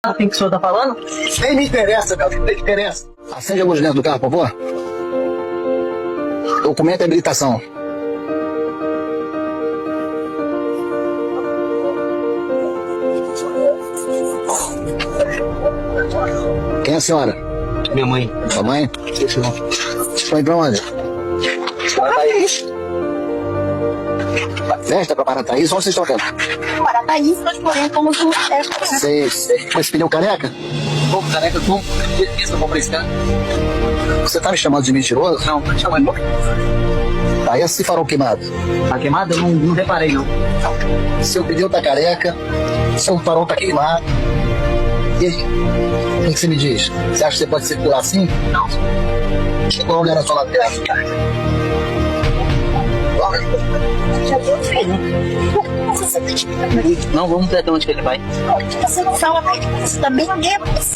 Tem que o senhor tá falando? Nem me interessa, meu. Nem me interessa. Acende a luz dentro do carro, por favor. Documento e habilitação. Quem é a senhora? Minha mãe. Sua mãe? Foi pra onde? Festa pra Parataízes? Onde vocês estão vendo? Parataízes, nós porém fomos no festa. Com esse pneu careca? Pô, careca, como? Isso, eu comprei esse cara. Você tá me chamando de mentiroso? Não, tá chamando. Aí esse farol queimado. Tá queimado? Eu não reparei, não. Seu pneu tá careca, seu farol tá queimado. E aí? O que você me diz? Você acha que você pode circular assim? Não. Qual lugar na sua lateral? Já deu filho. Você tá Não, vamos ver até onde que ele vai. Você não fala mais, você tá bem bêbado.